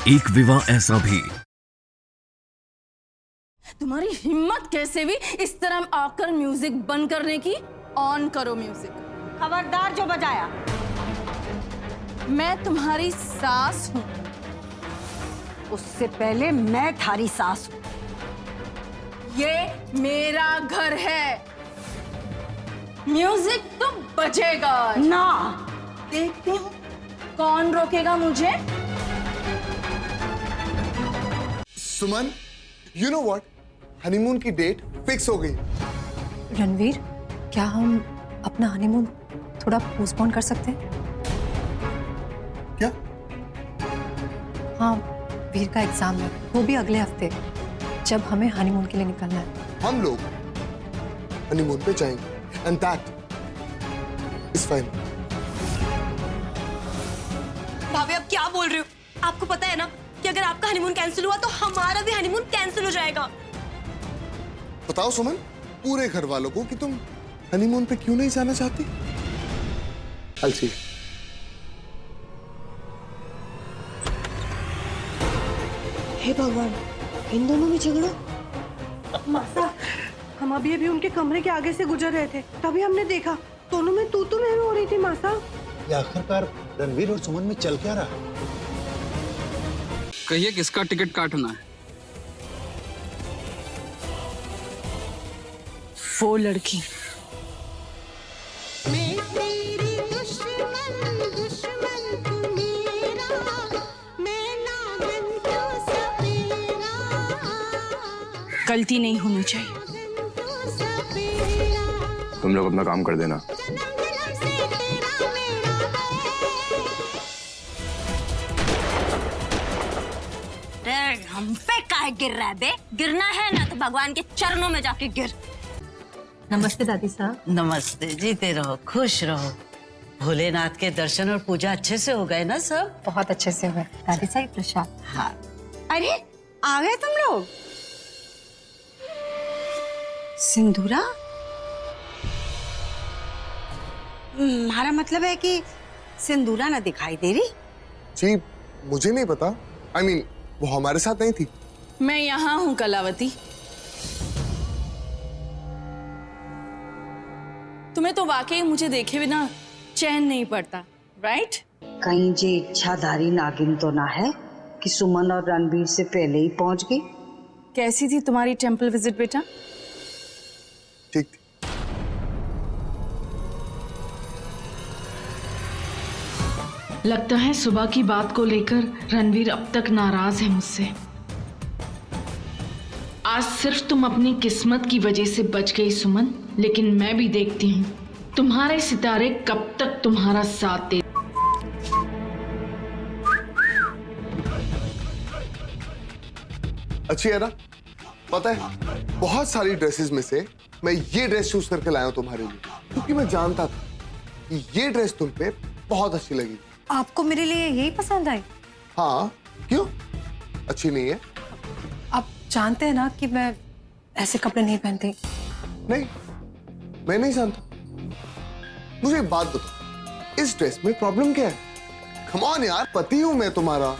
एक विवाह ऐसा भी। तुम्हारी हिम्मत कैसे भी इस तरह आकर म्यूजिक बंद करने की। ऑन करो म्यूजिक। खबरदार जो बजाया। मैं तुम्हारी सास हूँ। उससे पहले मैं थारी सास हूँ। ये मेरा घर है। म्यूजिक तो बजेगा। ना। देखती हूँ कौन रोकेगा मुझे। सुमन, यू नो व्हाट, हनीमून की डेट फिक्स हो गई। रणवीर, क्या हम अपना हनीमून थोड़ा पोस्टपोन कर सकते हैं? क्या? हाँ, वीर का एग्जाम है, वो भी अगले हफ्ते, जब हमें हनीमून के लिए निकलना है। हम लोग हनीमून पे जाएंगे एंड दैट इज फाइन। भाभी आप क्या बोल रहे हो? आपको पता है ना कि अगर आपका हनीमून कैंसिल हुआ तो हमारा भी हनीमून कैंसिल हो जाएगा। बताओ सुमन, पूरे घर वालों को कि तुम हनीमून पे क्यों नहीं जाना चाहती? अलसी। हे भगवान, इन दोनों में झगड़ा। मासा, हम अभी अभी उनके कमरे के आगे से गुजर रहे थे, तभी हमने देखा दोनों में तू मैं हो रही थी। मासा, ये आखिरकार रणवीर और सुमन में चल क्या रहा? कहिए किसका टिकट काटना है? वो लड़की। गलती नहीं होनी चाहिए। तुम लोग अपना काम कर देना। हम पे काहे गिर रहा है बे? गिरना है ना तो भगवान के चरणों में जाके गिर। नमस्ते दादी साहब। नमस्ते, जीते रहो, खुश रहो। भोलेनाथ के दर्शन और पूजा अच्छे से हो गए ना सब? बहुत अच्छे से हुए दादी साहब। प्रसाद। हाँ। अरे आ गए तुम लोग। सिंदूरा, हमारा मतलब है कि सिंदूरा ना दिखाई दे रही। जी मुझे नहीं पता। I mean, वो हमारे साथ नहीं थी। मैं यहाँ हूँ कलावती। तुम्हें तो वाकई मुझे देखे बिना चैन नहीं पड़ता, राइट? कहीं जे इच्छाधारी नागिन तो ना है कि सुमन और रणवीर से पहले ही पहुंच गई। कैसी थी तुम्हारी टेंपल विजिट बेटा? ठीक थी। लगता है सुबह की बात को लेकर रणवीर अब तक नाराज है मुझसे। आज सिर्फ तुम अपनी किस्मत की वजह से बच गई सुमन, लेकिन मैं भी देखती हूँ तुम्हारे सितारे कब तक तुम्हारा साथ दे। अच्छी है ना? पता है, बहुत सारी ड्रेसेस में से मैं ये ड्रेस चूज करके लाया हूं तुम्हारे लिए, क्योंकि मैं जानता था कि ये ड्रेस तुम पे बहुत अच्छी लगी। आपको मेरे लिए यही पसंद आई? हाँ, क्यों? अच्छी नहीं है? आप जानते हैं ना कि मैं ऐसे कपड़े नहीं पहनती। नहीं, मैं नहीं जानता। मुझे एक बात बताओ, इस ड्रेस में प्रॉब्लम क्या है? कम ऑन यार, पति हूं मैं तुम्हारा।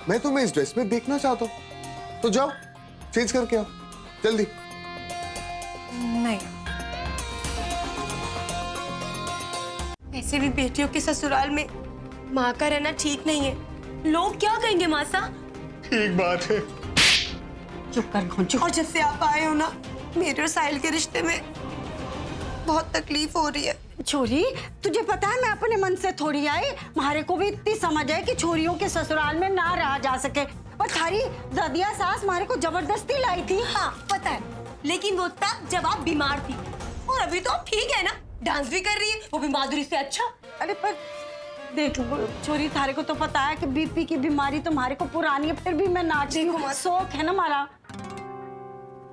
मैं तुम्हें इस ड्रेस में देखना चाहता हूं, तो जाओ चेंज करके आओ जल्दी। नहीं, ऐसे भी बेटियों के ससुराल में माँ का रहना ठीक नहीं है। लोग क्या कहेंगे मासा? ठीक बात है। चुप कर घुंचू। और जब से आप आए हो ना, मेरे और साहिल के रिश्ते में बहुत तकलीफ हो रही है। छोरी, तुझे पता है मैं अपने मन से थोड़ी आई। हमारे को भी इतनी समझ है कि छोरियों के ससुराल में ना रहा जा सके, और थारी दादिया सास हमारे को जबरदस्ती लाई थी। हाँ पता है, लेकिन वो तब जब आप बीमार थी, और अभी तो आप ठीक है ना, डांस भी कर रही है, वो भी माधुरी से अच्छा। अरे पर देख छोरी, थारे को तो पता है कि बीपी की बीमारी तुम्हारे को पुरानी है, फिर भी मैं नाचती हूँ। शौक है ना हमारा।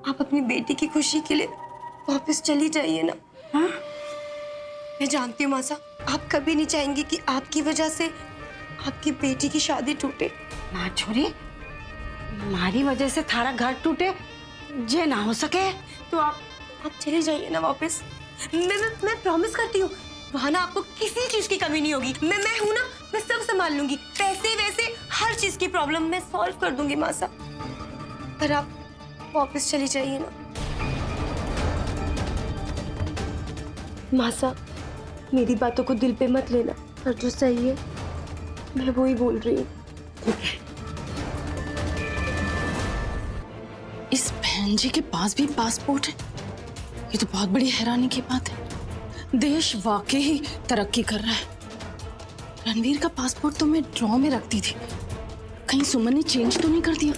आप अपनी बेटी की खुशी के लिए वापस चली जाइए ना। हाँ? मैं जानती हूँ मासा, आप कभी नहीं चाहेंगी कि आपकी वजह से आपकी बेटी की शादी टूटे। ना छोरी, हमारी वजह से थारा घर टूटे जे ना हो सके तो आप चले जाइए ना वापस। मैं प्रॉमिस करती हूँ, वहाँ ना आपको किसी चीज की कमी नहीं होगी। मैं हूँ ना, मैं सब संभाल लूंगी। पैसे वैसे हर चीज की प्रॉब्लम मैं सॉल्व कर दूंगी मासा, पर आप वापस चली जाइए ना। मासा, मेरी बातों को दिल पे मत लेना, पर जो सही है मैं वो ही बोल रही हूँ। इस बहन जी के पास भी पासपोर्ट है? ये तो बहुत बड़ी हैरानी की बात है। देश वाकई ही तरक्की कर रहा है। रणवीर का पासपोर्ट तो मैं ड्रॉ में रखती थी, कहीं सुमन ने चेंज तो नहीं कर दिया?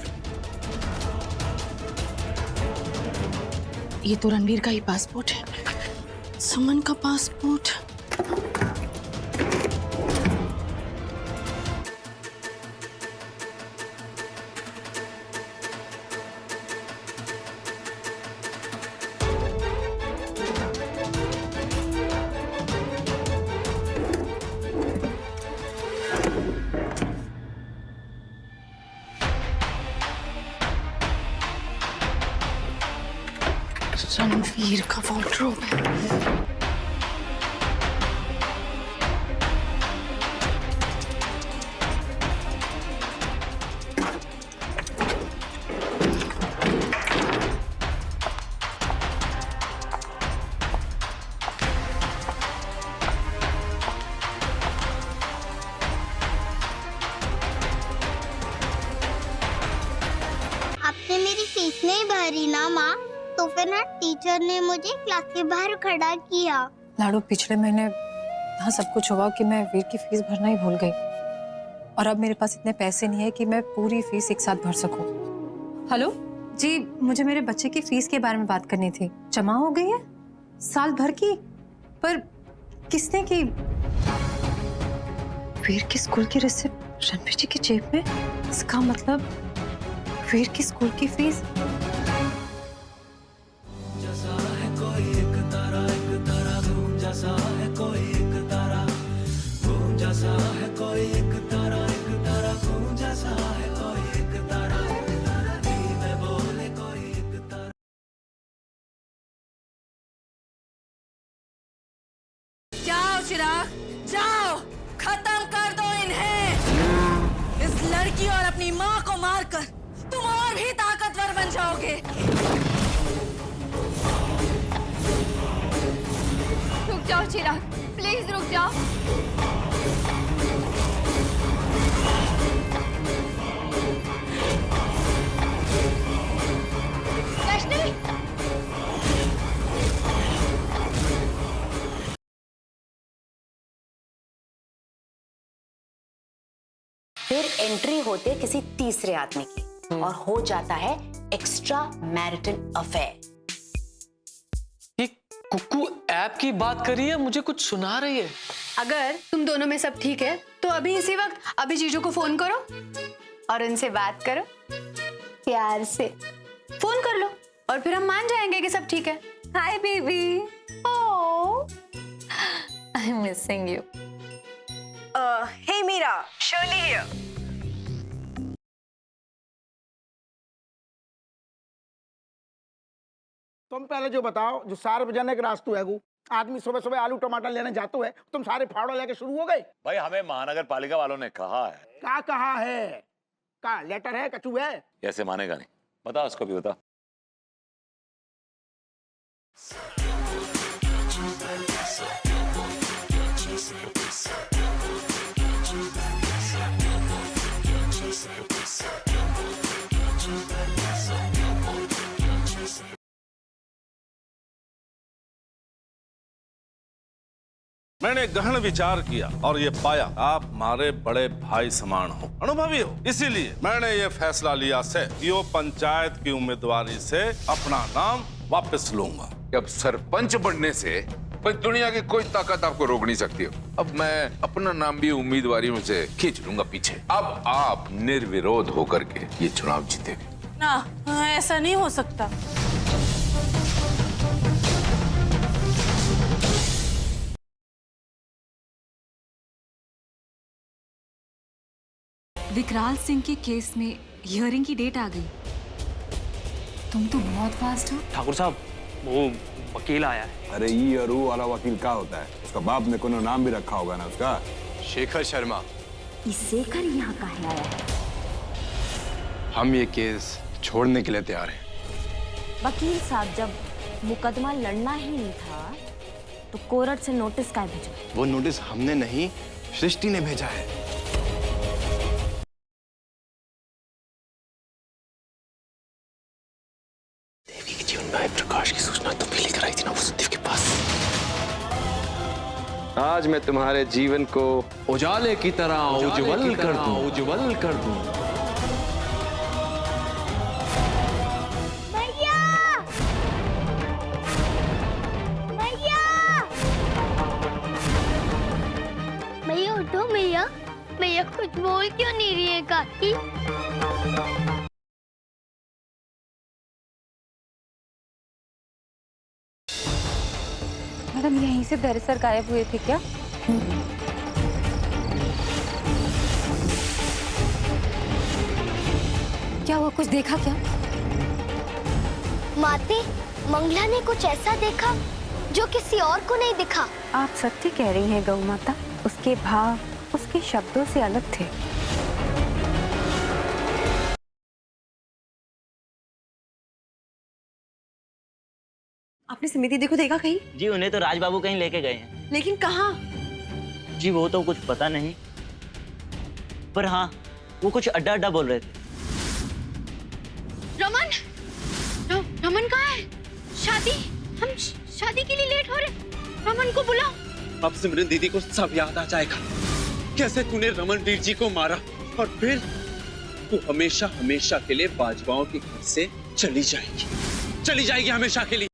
ये तो रणवीर का ही पासपोर्ट है। सुमन का पासपोर्ट। रणवीर का वार्डरोब है। आपने मेरी फीस नहीं भरी ना माँ, तो फिर ना टीचर ने मुझे क्लास के बाहर खड़ा किया। लाडो, पिछले महीने यहाँ सब कुछ हुआ कि मैं वीर की फीस भरना ही भूल गई, और अब मेरे पास इतने पैसे नहीं है कि मैं पूरी फीस एक साथ भर सकूं। हेलो जी, मुझे मेरे बच्चे की फीस के बारे में बात करनी थी। जमा हो गई है साल भर की, पर किसने की? वीर की स्कूल की रिसिप्ट रणवीर जी की जेब में। इसका मतलब वीर की स्कूल की फीस। जाओ चिराग, जाओ, खत्म कर दो इन्हें। इस लड़की और अपनी माँ को मारकर तुम और भी ताकतवर बन जाओगे। रुक जाओ चिराग, प्लीज रुक जाओ। वैष्णवी, फिर एंट्री होते किसी तीसरे आदमी की और हो जाता है एक्स्ट्रा मैरिटल अफेयर। ये कुक्कू ऐप की बात कर रही है, मुझे कुछ सुना रही है। अगर तुम दोनों में सब ठीक है तो अभी इसी वक्त अभी जीजू को फोन करो और उनसे बात करो प्यार से। फोन कर लो और फिर हम मान जाएंगे कि सब ठीक है। Hi baby, oh I am missing you. Hey Meera, Shirley here. तुम पहले जो बताओ, जो सार्वजनिक रास्तों है वो आदमी सुबह सुबह आलू टमाटर लेने जाते हुए तुम सारे फावड़े लेके शुरू हो गए। भाई हमें महानगर पालिका वालों ने कहा है। क्या कहा है? क्या लेटर है, कचू है? ऐसे मानेगा नहीं, बता उसको भी बता। मैंने गहन विचार किया और ये पाया आप हमारे बड़े भाई समान हो, अनुभवी हो। इसीलिए मैंने ये फैसला लिया से कि वो पंचायत की उम्मीदवारी से अपना नाम वापस लूंगा। अब सरपंच बनने से पर दुनिया की कोई ताकत आपको रोक नहीं सकती हो। अब मैं अपना नाम भी उम्मीदवारी में से खींच लूंगा पीछे। अब आप निर्विरोध होकर के ये चुनाव जीतेंगे। ना, ऐसा नहीं हो सकता। विकराल सिंह के केस में हियरिंग की डेट आ गई। तुम तो बहुत फास्ट हो। ठाकुर साहब, वो वकील आया है। अरे ये और वो वाला वकील क्या होता है? उसका बाप ने कोनो नाम भी रखा होगा ना उसका। शेखर शर्मा। इसे कर यहाँ काहे आया है? हम ये केस छोड़ने के लिए तैयार हैं। वकील साहब, जब मुकदमा लड़ना ही नहीं था तो कोर्ट से नोटिस काहे भेजा? वो नोटिस हमने नहीं, सृष्टि ने भेजा है। देवी के जीवन में आए प्रकाश की सूचना तो भी लेकर आई थी ना वसुदेव के पास। आज मैं तुम्हारे जीवन को उजाले की तरह उज्जवल कर दूं, उज्जवल कर दूं। मैया उठो मैया, मैया कुछ बोल क्यों नहीं रही है काकी? मैडम यहीं से दरअसल गायब हुए थे क्या? क्या हुआ, कुछ देखा क्या? माते, मंगला ने कुछ ऐसा देखा जो किसी और को नहीं दिखा। आप सत्य कह रही हैं गौ माता, उसके भाव उसके शब्दों से अलग थे। आपने समिति देखो देखा कहीं? जी उन्हें तो राजबाबू कहीं लेके गए हैं। लेकिन कहाँ? जी वो तो कुछ पता नहीं, पर हाँ वो कुछ अड्डा अड्डा बोल रहे थे। रमन, रमन कहाँ है? शादी, हम शादी के लिए लेट हो रहे। रमन को बुलाओ। अब सिमरन दीदी को सब याद आ जाएगा, कैसे तूने रमनवीर जी को मारा और फिर तू हमेशा हमेशा के लिए बाजवाओं के घर से चली जाएगी हमेशा के लिए।